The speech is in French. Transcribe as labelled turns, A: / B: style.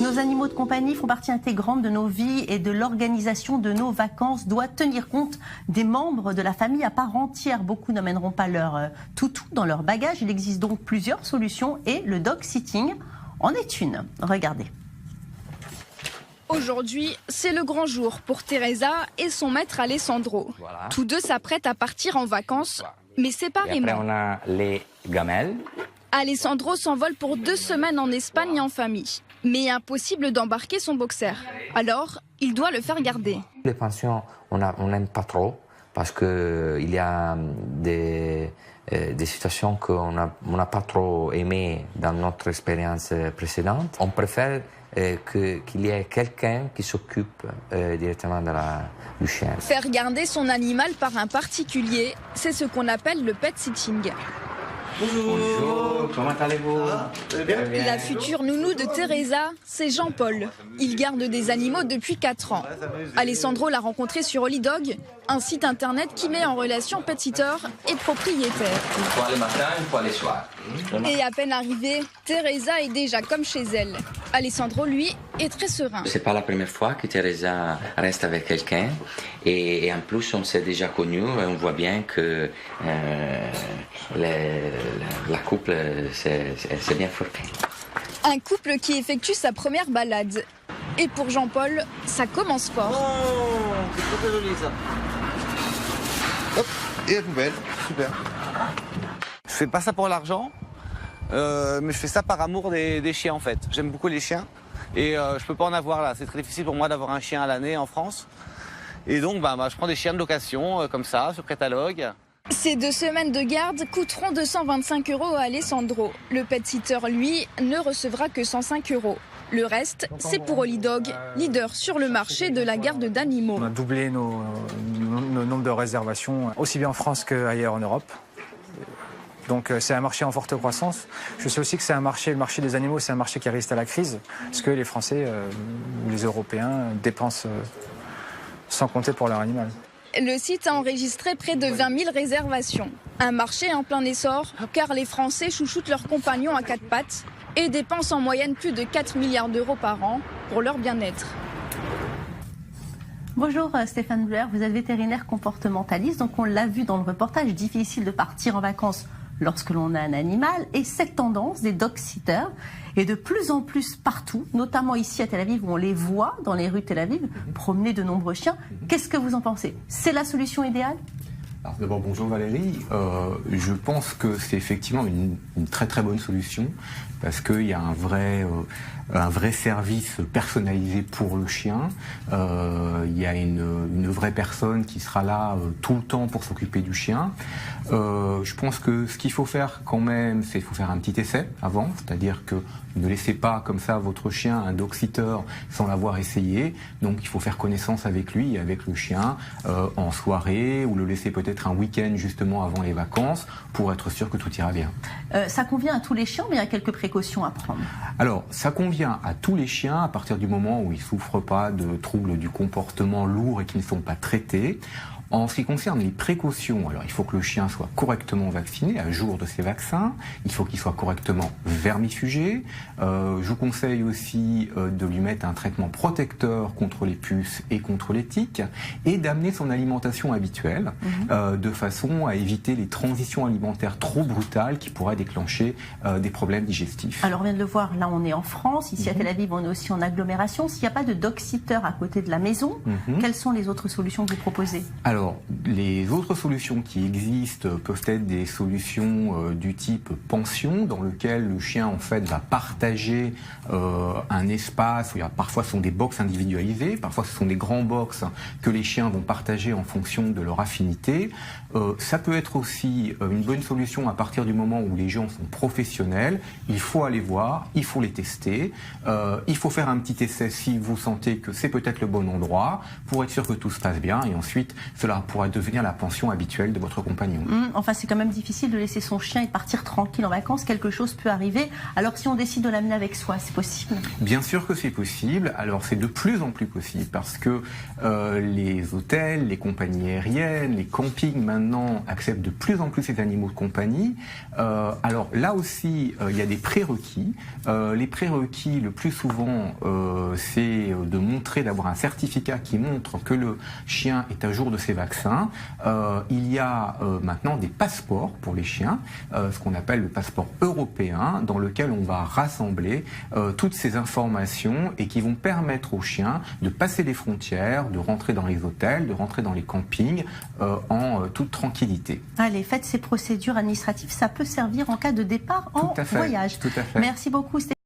A: Nos animaux de compagnie font partie intégrante de nos vies et de l'organisation de nos vacances doit tenir compte des membres de la famille à part entière. Beaucoup n'emmèneront pas leur toutou dans leur bagage. Il existe donc plusieurs solutions et le dog sitting en est une. Regardez.
B: Aujourd'hui, c'est le grand jour pour Teresa et son maître Alessandro.
C: Voilà.
B: Tous deux s'apprêtent à partir en vacances, mais
C: Et
B: séparément.
C: après, on a les gamelles.
B: Alessandro s'envole pour 2 semaines en Espagne en famille. Mais impossible d'embarquer son boxer. Alors, il doit le faire garder.
C: Les pensions, on n'aime pas trop parce qu'il y a des situations qu'on n'a pas trop aimées dans notre expérience précédente. On préfère qu'il y ait quelqu'un qui s'occupe directement du chien.
B: Faire garder son animal par un particulier, c'est ce qu'on appelle le pet sitting.
C: Bonjour, comment allez-vous?
B: La future nounou de Teresa, c'est Jean-Paul. Il garde des animaux depuis 4 ans. Alessandro l'a rencontré sur Holidog, un site internet qui met en relation pet-sitter et propriétaire.
C: Une fois le matin, une fois le soir.
B: Et à peine arrivée, Teresa est déjà comme chez elle. Alessandro, lui, est très serein.
C: C'est pas la première fois que Teresa reste avec quelqu'un et en plus on s'est déjà connus et on voit bien que la couple c'est bien formé.
B: Un couple qui effectue sa première balade. Et pour Jean-Paul, ça commence fort.
D: Oh, c'est très joli ça. Hop, et la poubelle, super. Je fais pas ça pour l'argent, mais je fais ça par amour des chiens en fait. J'aime beaucoup les chiens et je peux pas en avoir là. C'est très difficile pour moi d'avoir un chien à l'année en France. Et donc je prends des chiens de location comme ça sur catalogue.
B: Ces 2 semaines de garde coûteront 225 € à Alessandro. Le pet-sitter, lui, ne recevra que 105 €. Le reste, c'est pour Holidog, leader sur le marché de la garde d'animaux.
E: On a doublé nos nombres de réservations, aussi bien en France qu'ailleurs en Europe. Donc c'est un marché en forte croissance. Je sais aussi que c'est le marché des animaux, c'est un marché qui résiste à la crise, parce que les Français ou les Européens dépensent sans compter pour leur animal.
B: Le site a enregistré près de 20 000 réservations. Un marché en plein essor, car les Français chouchoutent leurs compagnons à 4 pattes et dépensent en moyenne plus de 4 milliards d'euros par an pour leur bien-être.
A: Bonjour Stéphane Bleuer, vous êtes vétérinaire comportementaliste, donc on l'a vu dans le reportage, difficile de partir en vacances lorsque l'on a un animal, et cette tendance des dog-sitters est de plus en plus partout, notamment ici à Tel Aviv où on les voit dans les rues de Tel Aviv promener de nombreux chiens. Qu'est-ce que vous en pensez? C'est la solution idéale?
F: Alors d'abord, bonjour Valérie. Je pense que c'est effectivement une très très bonne solution parce qu'il y a un vrai service personnalisé pour le chien. Il y a une vraie personne qui sera là tout le temps pour s'occuper du chien. Je pense que ce qu'il faut faire quand même, c'est qu'il faut faire un petit essai avant, c'est-à-dire que ne laissez pas comme ça votre chien, un dog-sitter, sans l'avoir essayé. Donc il faut faire connaissance avec lui et avec le chien en soirée ou le laisser peut-être un week-end justement avant les vacances pour être sûr que tout ira bien.
A: Ça convient à tous les chiens, mais il y a quelques précautions à prendre.
F: Alors, ça convient à tous les chiens à partir du moment où ils ne souffrent pas de troubles du comportement lourds et qui ne sont pas traités. En ce qui concerne les précautions, alors il faut que le chien soit correctement vacciné à jour de ses vaccins, il faut qu'il soit correctement vermifugé. Je vous conseille aussi de lui mettre un traitement protecteur contre les puces et contre les tiques et d'amener son alimentation habituelle de façon à éviter les transitions alimentaires trop brutales qui pourraient déclencher des problèmes digestifs.
A: Alors on vient de le voir, là on est en France, ici à Tel Aviv on est aussi en agglomération. S'il n'y a pas de dog-sitter à côté de la maison, quelles sont les autres solutions que vous proposez?
F: Alors, les autres solutions qui existent peuvent être des solutions du type pension, dans lequel le chien en fait va partager un espace où parfois ce sont des box individualisées, parfois ce sont des grands box que les chiens vont partager en fonction de leur affinité. Ça peut être aussi une bonne solution à partir du moment où les gens sont professionnels. Il faut aller voir, il faut les tester, il faut faire un petit essai si vous sentez que c'est peut-être le bon endroit pour être sûr que tout se passe bien et ensuite se cela pourrait devenir la pension habituelle de votre compagnon.
A: Enfin, c'est quand même difficile de laisser son chien et de partir tranquille en vacances. Quelque chose peut arriver. Alors, si on décide de l'amener avec soi, c'est possible?
F: Bien sûr que c'est possible. Alors, c'est de plus en plus possible parce que les hôtels, les compagnies aériennes, les campings maintenant acceptent de plus en plus ces animaux de compagnie. Alors là aussi, il y a des prérequis. Les prérequis, le plus souvent, c'est de montrer, d'avoir un certificat qui montre que le chien est à jour de ses vaccins. Il y a maintenant des passeports pour les chiens, ce qu'on appelle le passeport européen, dans lequel on va rassembler toutes ces informations et qui vont permettre aux chiens de passer les frontières, de rentrer dans les hôtels, de rentrer dans les campings en toute tranquillité.
A: Allez, faites ces procédures administratives, ça peut servir en cas de départ en voyage.
F: Tout à fait.
A: Merci beaucoup, Stéphane.